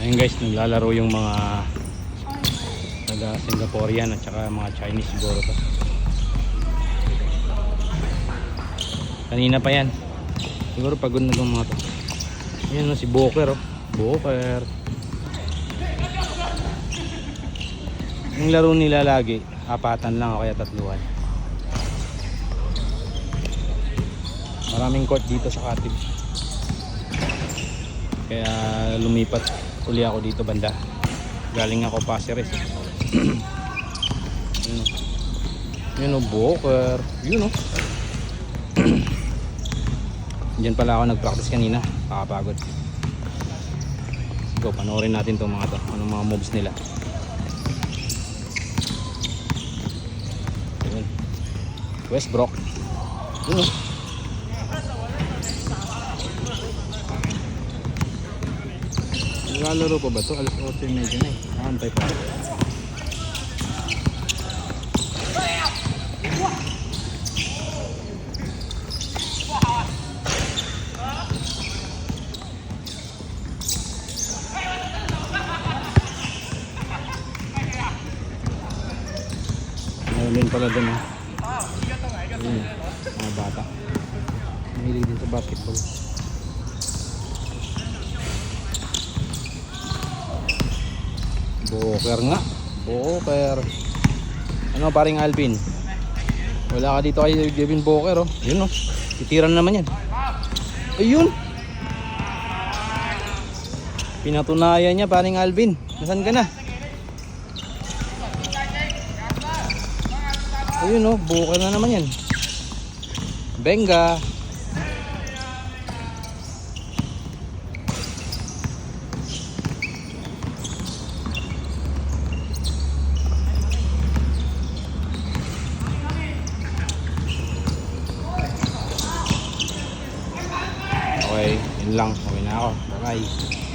Ayun guys, naglalaro yung mga taga Singaporean at saka mga Chinese siguro to. Kanina pa yan. Siguro pagod na itong mga to. Ayan si Boker, oh. Boker. Yung laro nila lagi, apatan lang o kaya tatluhan. Maraming court dito sa Katib. Kaya lumipat uli ako dito banda. Galing ako Pasires. Yun o, Boker. Yun o. Diyan pala ako nag-practice kanina. Kakapagod. Go, panoorin natin itong mga to. Anong mga moves nila. Yun. Westbrook. Yun o. Naglalaro pa ba ito? Alas 8:30 na eh. Nakantay pa. Mayroon pala dun eh. Ayun, mga bata. Mahilig din sa basketball. Boker nga. Boker. Ano paring Alvin? Wala ka dito kay Devin Boker oh. Yun oh. Titiran naman yan. Ayun. Pinatunayan niya paring Alvin. Nasaan ka na? Ayun oh. Boker na naman yan. Benga. Okay, yun lang. Okay na ako. Bye-bye.